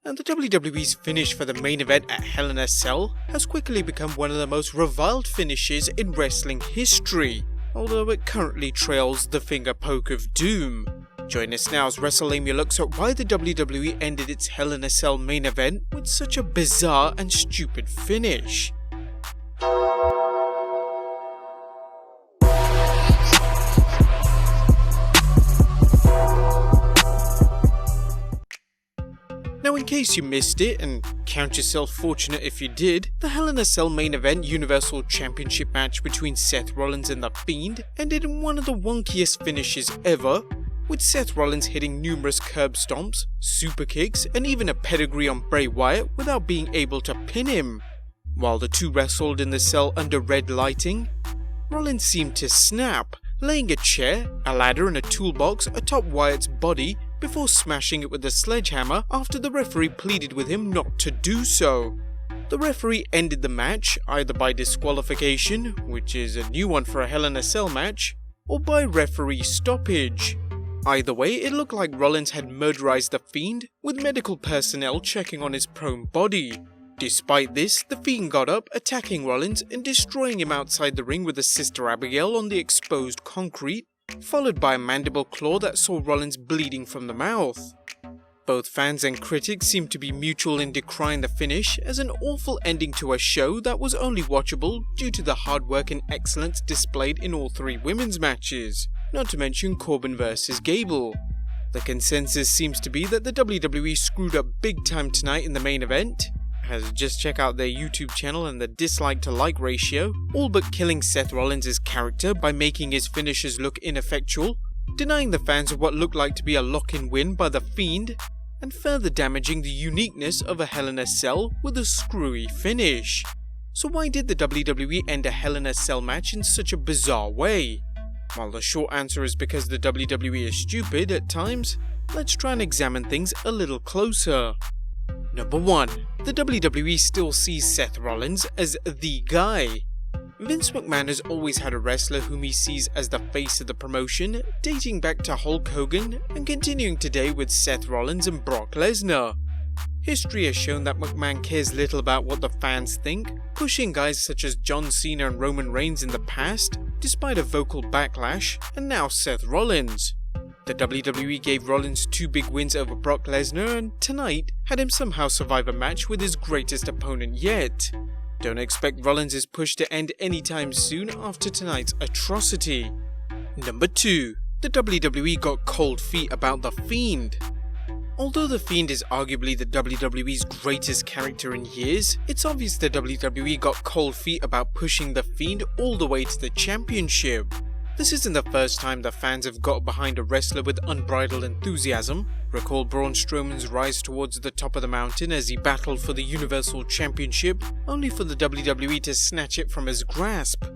and the WWE's finish for the main event at Hell in a Cell has quickly become one of the most reviled finishes in wrestling history, although it currently trails the finger poke of doom. Join us now as Wrestlelamia looks at why the WWE ended its Hell in a Cell main event with such a bizarre and stupid finish. Now, in case you missed it, and count yourself fortunate if you did, the Hell in a Cell main event Universal Championship match between Seth Rollins and The Fiend ended in one of the wonkiest finishes ever, with Seth Rollins hitting numerous curb stomps, super kicks, and even a pedigree on Bray Wyatt without being able to pin him. While the two wrestled in the cell under red lighting, Rollins seemed to snap, laying a chair, a ladder and a toolbox atop Wyatt's body before smashing it with a sledgehammer after the referee pleaded with him not to do so. The referee ended the match either by disqualification, which is a new one for a Hell in a Cell match, or by referee stoppage. Either way, it looked like Rollins had murderized the Fiend, with medical personnel checking on his prone body. Despite this, the Fiend got up, attacking Rollins and destroying him outside the ring with his sister Abigail on the exposed concrete, followed by a mandible claw that saw Rollins bleeding from the mouth. Both fans and critics seemed to be mutual in decrying the finish as an awful ending to a show that was only watchable due to the hard work and excellence displayed in all three women's matches, not to mention Corbin vs Gable. The consensus seems to be that the WWE screwed up big time tonight in the main event, as just check out their YouTube channel and the dislike to like ratio, all but killing Seth Rollins' character by making his finishes look ineffectual, denying the fans of what looked like to be a lock-in win by The Fiend, and further damaging the uniqueness of a Hell in a Cell with a screwy finish. So why did the WWE end a Hell in a Cell match in such a bizarre way? While the short answer is because the WWE is stupid at times, let's try and examine things a little closer. Number 1. The WWE still sees Seth Rollins as the guy. Vince McMahon has always had a wrestler whom he sees as the face of the promotion, dating back to Hulk Hogan and continuing today with Seth Rollins and Brock Lesnar. History has shown that McMahon cares little about what the fans think, pushing guys such as John Cena and Roman Reigns in the past, despite a vocal backlash, and now Seth Rollins. The WWE gave Rollins 2 big wins over Brock Lesnar and tonight had him somehow survive a match with his greatest opponent yet. Don't expect Rollins' push to end anytime soon after tonight's atrocity. Number 2. The WWE got cold feet about The Fiend. Although The Fiend is arguably the WWE's greatest character in years, it's obvious the WWE got cold feet about pushing The Fiend all the way to the championship. This isn't the first time the fans have got behind a wrestler with unbridled enthusiasm. Recall Braun Strowman's rise towards the top of the mountain as he battled for the Universal Championship, only for the WWE to snatch it from his grasp.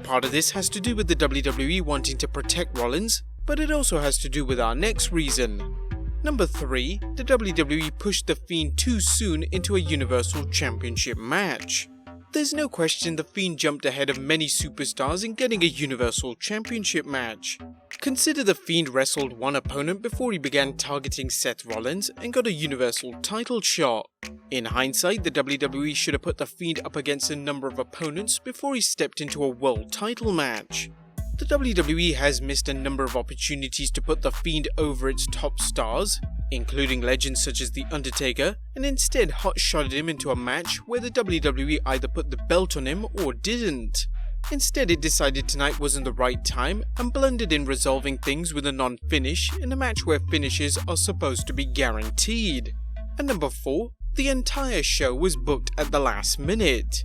Part of this has to do with the WWE wanting to protect Rollins, but it also has to do with our next reason. Number 3. The WWE pushed The Fiend too soon into a Universal Championship match. There's no question The Fiend jumped ahead of many superstars in getting a Universal Championship match. Consider The Fiend wrestled one opponent before he began targeting Seth Rollins and got a Universal title shot. In hindsight, the WWE should have put The Fiend up against a number of opponents before he stepped into a world title match. The WWE has missed a number of opportunities to put The Fiend over its top stars, including legends such as The Undertaker, and instead hot-shotted him into a match where the WWE either put the belt on him or didn't. Instead, it decided tonight wasn't the right time and blundered in resolving things with a non-finish in a match where finishes are supposed to be guaranteed. And number 4, the entire show was booked at the last minute.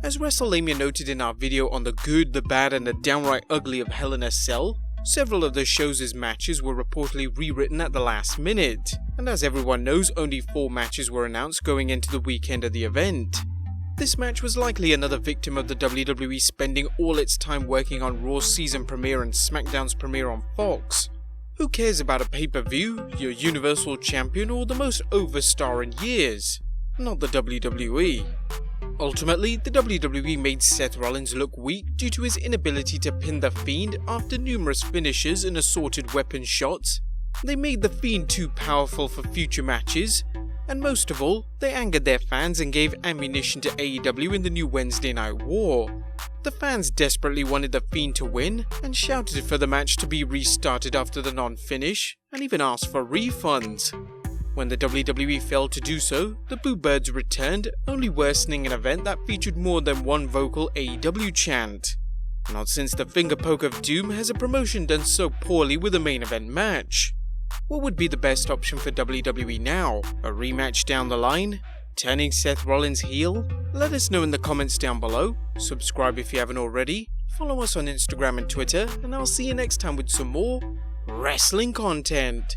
As Wrestlelamia noted in our video on the good, the bad and the downright ugly of Hell in a Cell, several of the show's matches were reportedly rewritten at the last minute, and as everyone knows, only 4 matches were announced going into the weekend of the event. This match was likely another victim of the WWE spending all its time working on Raw's season premiere and SmackDown's premiere on Fox. Who cares about a pay-per-view, your Universal Champion, or the most over star in years? Not the WWE. Ultimately, the WWE made Seth Rollins look weak due to his inability to pin The Fiend after numerous finishes and assorted weapon shots. They made The Fiend too powerful for future matches, And most of all, they angered their fans and gave ammunition to AEW in the new Wednesday Night War. The fans desperately wanted the Fiend to win and shouted for the match to be restarted after the non-finish, and even asked for refunds. When the WWE failed to do so, the Boo Birds returned, only worsening an event that featured more than one vocal AEW chant. Not since the Finger Poke of Doom has a promotion done so poorly with a main event match. What would be the best option for WWE now? A rematch down the line? Turning Seth Rollins heel? Let us know in the comments down below. Subscribe if you haven't already. Follow us on Instagram and Twitter, and I'll see you next time with some more wrestling content.